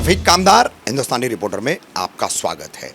रफीक कामदार हिंदुस्तानी reporter में आपका स्वागत है।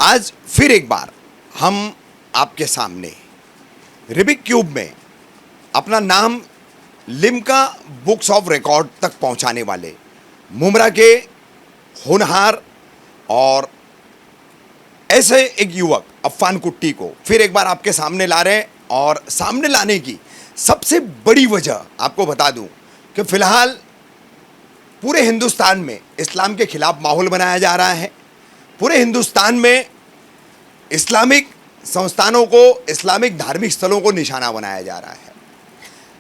आज फिर एक बार हम आपके सामने रूबिक क्यूब में अपना नाम लिम्का बुक्स ऑफ रिकॉर्ड तक पहुंचाने वाले मुमरा के होनहार और ऐसे एक युवक अफ़ान कुट्टी को फिर एक बार आपके सामने ला रहे हैं। और सामने लाने की सबसे बड़ी वजह आपको बता दूं कि फ़िलहाल पूरे हिंदुस्तान में इस्लाम के खिलाफ माहौल बनाया जा रहा है। पूरे हिंदुस्तान में इस्लामिक संस्थानों को, इस्लामिक धार्मिक स्थलों को निशाना बनाया जा रहा है।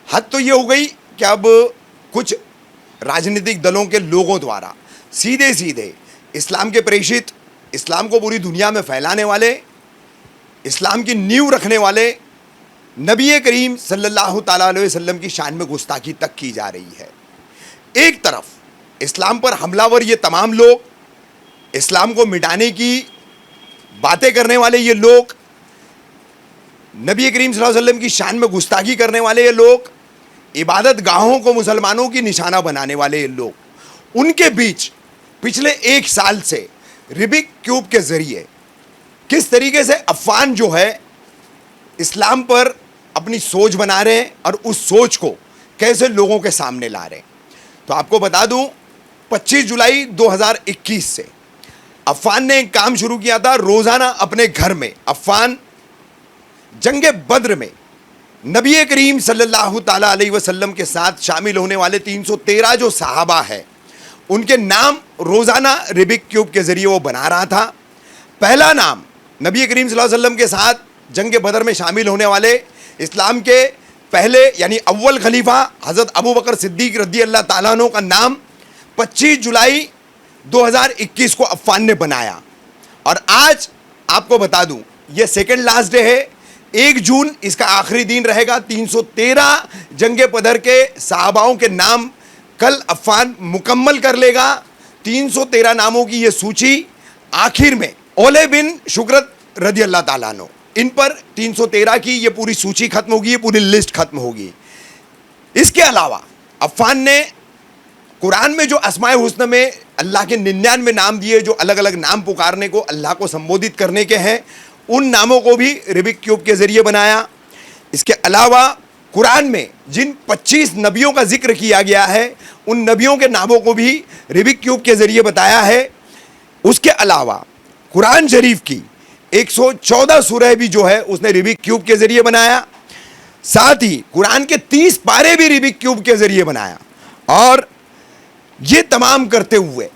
हद तो ये हो गई कि अब कुछ राजनीतिक दलों के लोगों द्वारा सीधे सीधे इस्लाम के प्रेषित, इस्लाम को पूरी दुनिया में फैलाने वाले, इस्लाम की नींव रखने वाले नबी करीम सल्लल्लाहु ताला अलैहि वसल्लम की शान में गुस्ताखी तक की जा रही है। एक तरफ इस्लाम पर हमलावर ये तमाम लोग, इस्लाम को मिटाने की बातें करने वाले ये लोग, नबी करीम सल्लल्लाहु अलैहि वसल्लम की शान में गुस्ताखी करने वाले ये लोग, इबादत गाहों को मुसलमानों की निशाना बनाने वाले ये लोग, उनके बीच पिछले एक साल से रूबिक क्यूब के ज़रिए किस तरीके से अफ़ान जो है इस्लाम पर अपनी सोच बना रहे हैं और उस सोच को कैसे लोगों के सामने ला रहे हैं। तो आपको बता दूं, 25 जुलाई 2021 से अफ़ान ने एक काम शुरू किया था। रोज़ाना अपने घर में अफ़ान जंगे बद्र में नबी करीम सल्लल्लाहु ताला अलैहि वसल्लम के साथ शामिल होने वाले 313 जो सहाबा है उनके नाम रोज़ाना रूबिक क्यूब के ज़रिए वो बना रहा था। पहला नाम नबी करीम सल्लल्लाहु अलैहि वसल्लम के साथ जंग बदर में शामिल होने वाले इस्लाम के पहले यानी अव्वल खलीफा हज़रत अबू बकर सिद्दीक रज़ी अल्लाह ताला अन्हु का नाम 25 जुलाई 2021 को अफ़ान ने बनाया। और आज आपको बता दूं, ये सेकंड लास्ट डे है। 1 जून इसका आखिरी दिन रहेगा। 313 जंग बदर के सहाबाओं के नाम कल अफ़ान मुकम्मल कर लेगा। 313 नामों की ये सूची आखिर में ओले बिन शुक्रत रज़ी अल्लाह ताला अन्हु, इन पर 313 की ये पूरी सूची खत्म होगी, ये पूरी लिस्ट खत्म होगी। इसके अलावा अफ़ान ने कुरान में जो अस्माए हुस्न में अल्लाह के 99 नाम दिए, जो अलग अलग नाम पुकारने को, अल्लाह को संबोधित करने के हैं, उन नामों को भी रूबिक क्यूब के ज़रिए बनाया। इसके अलावा कुरान में जिन 25 नबियों का जिक्र किया गया है उन नबियों के नामों को भी रूबिक क्यूब के ज़रिए बताया है। उसके अलावा कुरान शरीफ की 114 सूरह भी जो है उसने रूबिक क्यूब के ज़रिए बनाया। साथ ही कुरान के 30 पारे भी रूबिक क्यूब के ज़रिए बनाया। और ये तमाम करते हुए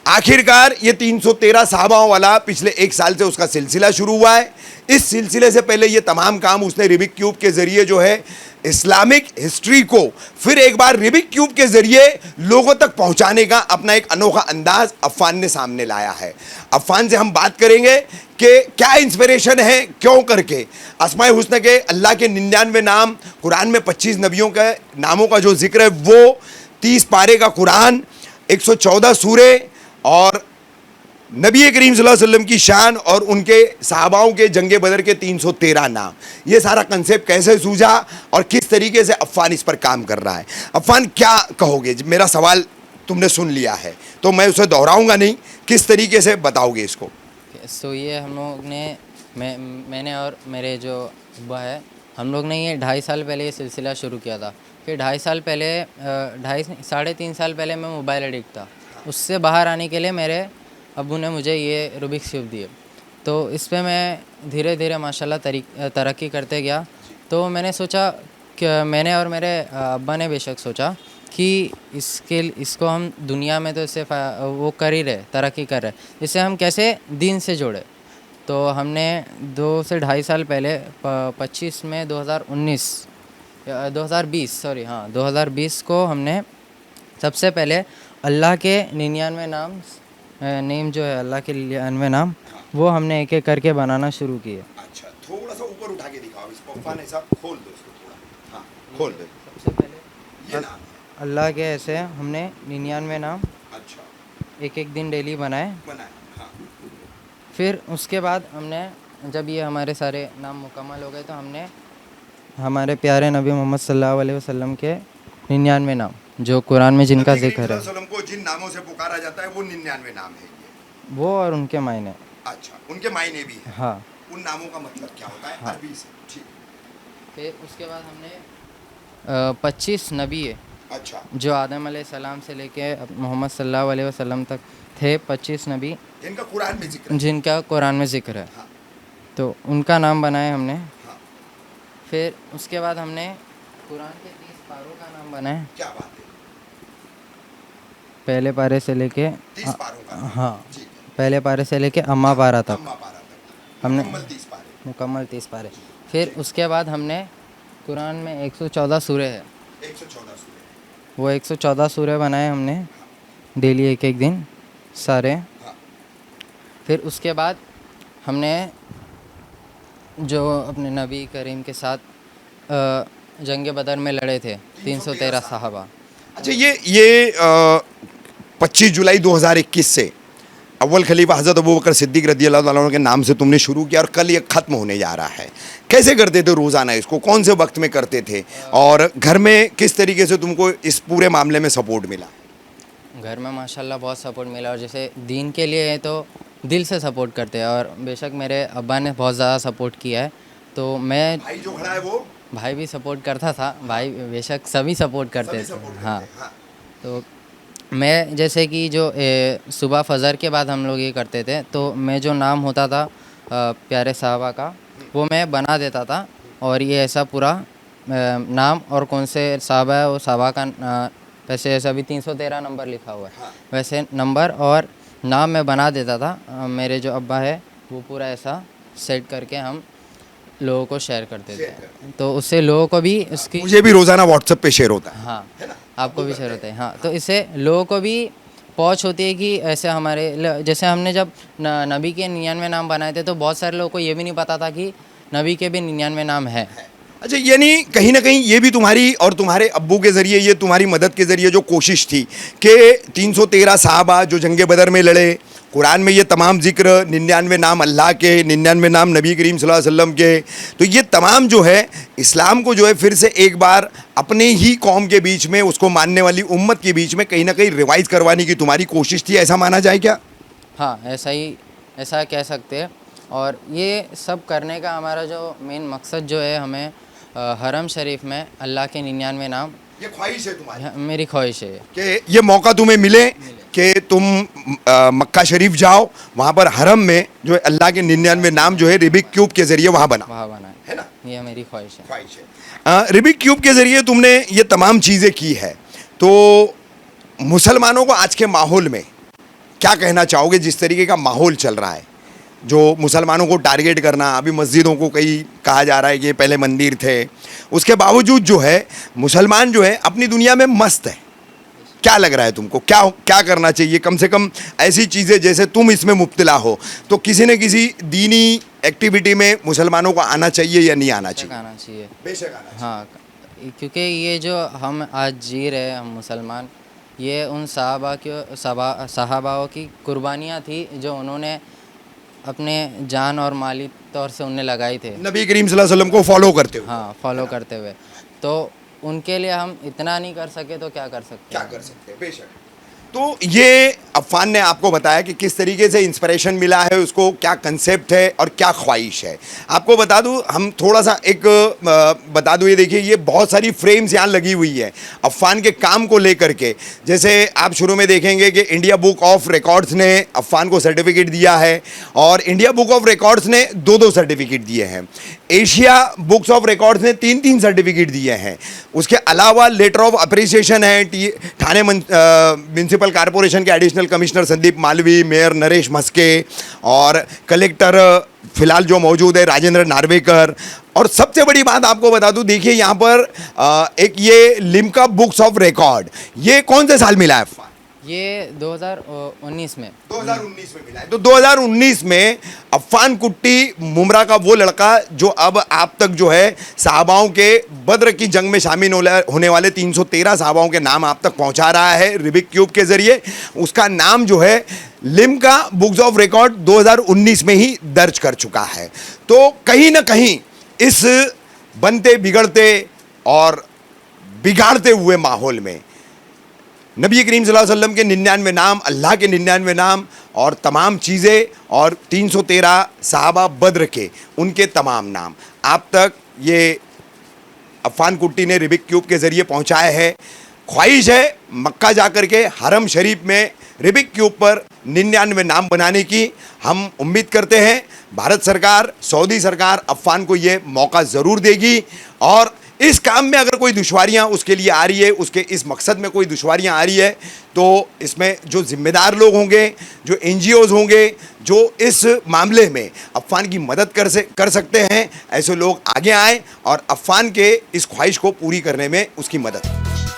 आखिरकार ये 313 सहाबाओं वाला पिछले एक साल से उसका सिलसिला शुरू हुआ है। इस सिलसिले से पहले ये तमाम काम उसने रूबिक क्यूब के ज़रिए जो है इस्लामिक हिस्ट्री को फिर एक बार रूबिक क्यूब के ज़रिए लोगों तक पहुंचाने का अपना एक अनोखा अंदाज अफ़ान ने सामने लाया है। अफ़ान से हम बात करेंगे कि क्या इंस्पिरेशन है, क्यों करके अस्माए हुस्न के अल्लाह के 99 नाम, कुरान में 25 नबियों के नामों का जो जिक्र है वो, 30 पारे का कुरान, 114 सूरे और नबी करीम सल्लल्लाहु अलैहि वसल्लम की शान और उनके सहाबाओं के जंगे बदर के 313 नाम, ये सारा कंसेप्ट कैसे सूझा और किस तरीके से अफ़ान इस पर काम कर रहा है। अफ़ान क्या कहोगे? मेरा सवाल तुमने सुन लिया है तो मैं उसे दोहराऊंगा नहीं, किस तरीके से बताओगे इसको? सो ये हम लोग ने मैंने और मेरे जो अब्बा है, हम लोग ने ये 2.5 साल पहले ये सिलसिला शुरू किया था। फिर 2.5 साल पहले 3.5 साल पहले मैं मोबाइल एडिक्ट था। उससे बाहर आने के लिए मेरे अब्बू ने मुझे ये रूबिक क्यूब दिए। तो इस पे मैं धीरे धीरे माशाल्लाह तरक्की करते गया। तो मैंने सोचा कि मैंने और मेरे अब्बा ने बेशक सोचा कि इसको हम दुनिया में तो इससे वो कर ही रहे, तरक्की कर रहे, इसे हम कैसे दीन से जोड़े। तो हमने 2 से 2.5 साल पहले 25 में 2020 को हमने सबसे पहले अल्लाह के 99 नेम जो है, अल्लाह के 99 नाम, वो हमने एक एक करके बनाना शुरू किए। अच्छा, थोड़ा सा ऊपर उठा के दिखाओ इसको, अफ़ान ऐसा खोल दो इसको थोड़ा, हाँ खोल दो। सबसे पहले ये नाम अल्लाह के ऐसे हमने 99 नाम, अच्छा, एक दिन डेली बनाए। हाँ। फिर उसके बाद हमने, जब ये हमारे सारे नाम मुकम्मल हो गए तो हमने हमारे प्यारे नबी मोहम्मद सल्लल्लाहु अलैहि वसल्लम के 99 नाम जो कुरान में जिनका नबी करीम जिक्र है सल्लल्लाहु अलैहि वसल्लम को जिन नामों से पुकारा जाता है वो 99 नाम है ये। वो और उनके मायने। अच्छा, उनके मायने भी है। हाँ उन नामों का मतलब क्या होता है हाँ। अरबी से? ठीक। फिर उसके बाद हमने 25 नबी है अच्छा, जो आदम सलाम से लेके मोहम्मद सल्लल्लाहु अलैहि वसल्लम तक थे। 25 नबी जिनका कुरान में जिक्र है। जिनका कुरान में जिक्र है, हाँ तो उनका नाम बनाए हमने। हाँ, फिर उसके बाद हमने कुरान के 30 पारों का नाम बनाए, क्या बात है, पहले पारे से लेके 30 पारों का। हाँ, ठीक है, पहले पारे से लेके अम्मा पारा तक अम्मा पारा तक हमने मुकम्मल 30 पारे। मुकम्मल 30 पारे। फिर उसके बाद हमने कुरान में 114 सूरे है, 114 सूरह। वो 114 सूरे बनाए हमने डेली एक एक दिन सारे। हाँ, फिर उसके बाद हमने जो अपने नबी करीम के साथ जंग बदर में लड़े थे 313 साहबा। अच्छा, ये 25 जुलाई 2021 से अव्वल खलीफा हज़रत अबू बकर सिद्दीक रज़ी अल्लाह ताला अन्हु के नाम से तुमने शुरू किया और कल ये ख़त्म होने जा रहा है। कैसे करते थे रोज़ाना इसको, कौन से वक्त में करते थे, और घर में किस तरीके से तुमको इस पूरे मामले में सपोर्ट मिला? घर में माशाल्लाह बहुत सपोर्ट मिला, और जैसे दीन के लिए है तो दिल से सपोर्ट करते हैं, और बेशक मेरे अब्बा ने बहुत ज़्यादा सपोर्ट किया है। तो मैं भाई जो खड़ा है वो भाई भी सपोर्ट करता था, भाई बेशक सभी सपोर्ट करते थे। हाँ, तो मैं जैसे कि जो सुबह फजर के बाद हम लोग ये करते थे, तो मैं जो नाम होता था प्यारे साहबा का वो मैं बना देता था, और ये ऐसा पूरा नाम और कौन से साहबा है वो साहबा का वैसे ऐसा भी 313 नंबर लिखा हुआ है, वैसे नंबर और नाम मैं बना देता था। मेरे जो अब्बा है वो पूरा ऐसा सेट करके हम लोगों को शेयर करते थे, तो उससे लोगों को भी उसकी मुझे भी रोज़ाना व्हाट्सएप पे शेयर होता है। हाँ, आपको भी शेयर होता है। हाँ, तो इससे लोगों को भी पहुंच होती है कि ऐसे हमारे जैसे हमने जब नबी के 99 नाम बनाए थे, तो बहुत सारे लोगों को ये भी नहीं पता था कि नबी के भी 99 नाम है। अच्छा, यानी कहीं ना कहीं ये भी तुम्हारी और तुम्हारे अब्बू के ज़रिए, ये तुम्हारी मदद के ज़रिए जो कोशिश थी कि 313 साहबा जो जंग बदर में लड़े, कुरान में ये तमाम जिक्र, 99 नाम अल्लाह के, 99 नाम नबी करीम सल्लल्लाहु अलैहि वसल्लम के, तो ये तमाम जो है इस्लाम को जो है फिर से एक बार अपने ही कौम के बीच में, उसको मानने वाली उम्मत के बीच में कहीं ना कहीं रिवाइज करवाने की तुम्हारी कोशिश थी, ऐसा माना जाए क्या? हाँ, ऐसा कह सकते हैं। और ये सब करने का हमारा जो मेन मकसद जो है, हमें हरम शरीफ में अल्लाह के 99 नाम, ये ख्वाहिश है तुम्हारी मेरी ख्वाहिश है कि ये मौका तुम्हें मिले कि तुम मक्का शरीफ जाओ, वहाँ पर हरम में जो है अल्लाह के 99 नाम जो है रिबिक क्यूब के ज़रिए वहाँ बना वहाँ बनाए, है ना? ये मेरी ख्वाहिश है। ख्वाहिश है। रिबिक क्यूब के ज़रिए तुमने ये तमाम चीज़ें की है, तो मुसलमानों को आज के माहौल में क्या कहना चाहोगे? जिस तरीके का माहौल चल रहा है, जो मुसलमानों को टारगेट करना, अभी मस्जिदों को कई कहा जा रहा है कि ये पहले मंदिर थे, उसके बावजूद जो है मुसलमान जो है अपनी दुनिया में मस्त है। क्या लग रहा है तुमको, क्या करना चाहिए? कम से कम ऐसी चीज़ें जैसे तुम इसमें मुब्तला हो, तो किसी न किसी दीनी एक्टिविटी में मुसलमानों को आना चाहिए या नहीं आना चाहिए? आना चाहिए, बेशक आना चाहिए। हाँ, क्योंकि ये जो हम आज जी रहे हैं, हम मुसलमान, ये उन साहबाओं की कुर्बानियाँ थी जो उन्होंने अपने जान और माली तौर से उन्हें लगाई थे, नबी करीम सल्लल्लाहु अलैहि वसल्लम को फॉलो करते हो। हाँ, फॉलो करते हुए। तो उनके लिए हम इतना नहीं कर सके तो क्या कर सकते क्या हैं? कर सकते हैं, बेशक। तो ये अफ़ान ने आपको बताया कि किस तरीके से इंस्पिरेशन मिला है उसको, क्या कंसेप्ट है और क्या ख्वाहिश है। आपको बता दूं, हम थोड़ा सा एक बता दूं, ये देखिए, ये बहुत सारी फ्रेम्स यहाँ लगी हुई है अफ़ान के काम को लेकर के। जैसे आप शुरू में देखेंगे कि इंडिया बुक ऑफ रिकॉर्ड्स ने अफ़ान को सर्टिफिकेट दिया है, और इंडिया बुक ऑफ रिकॉर्ड्स ने 2-2 सर्टिफिकेट दिए हैं, एशिया बुक्स ऑफ रिकॉर्ड्स ने 3-3 सर्टिफिकेट दिए हैं। उसके अलावा लेटर ऑफ अप्रिसिएशन है ठाणे म्यूनसिपल कॉरपोरेशन के additional commissioner Sandeep Malvi, mayor Naresh Maske, और कलेक्टर फिलहाल जो मौजूद है राजेंद्र नार्वेकर। और सबसे बड़ी बात आपको बता दूं, देखिए यहाँ पर एक ये लिम्का बुक्स ऑफ रिकॉर्ड, ये कौन से साल मिला है? ये 2019 में 2019 में मिला है। तो 2019 में अफ़ान कुट्टी मुमरा का वो लड़का जो अब आप तक जो है साहबाओं के बद्र की जंग में शामिल होने वाले 313 साहबाओं के नाम आप तक पहुंचा रहा है रिबिक क्यूब के ज़रिए, उसका नाम जो है लिम्का बुक्स ऑफ रिकॉर्ड 2019 में ही दर्ज कर चुका है। तो कहीं ना कहीं इस बनते बिगड़ते और बिगाड़ते हुए माहौल में नबी करीम सल्लल्लाहु अलैहि वसल्लम के 99 नाम, अल्लाह के 99 नाम और तमाम चीज़ें, और 313 सहाबा बद्र के उनके तमाम नाम आप तक ये अफ़ान कुट्टी ने रिबिक क्यूब के ज़रिए पहुंचाया है। ख्वाहिश है मक्का जाकर के हरम शरीफ में रिबिक क्यूब पर 99 नाम बनाने की। हम उम्मीद करते हैं भारत सरकार, सऊदी सरकार अफ़ान को ये मौका ज़रूर देगी, और इस काम में अगर कोई दुश्वारियां उसके लिए आ रही है, उसके इस मकसद में कोई दुश्वारियां आ रही है, तो इसमें जो ज़िम्मेदार लोग होंगे, जो NGOs होंगे, जो इस मामले में अफ़ान की मदद कर सकते हैं, ऐसे लोग आगे आएँ और अफ़ान के इस ख्वाहिश को पूरी करने में उसकी मदद करें।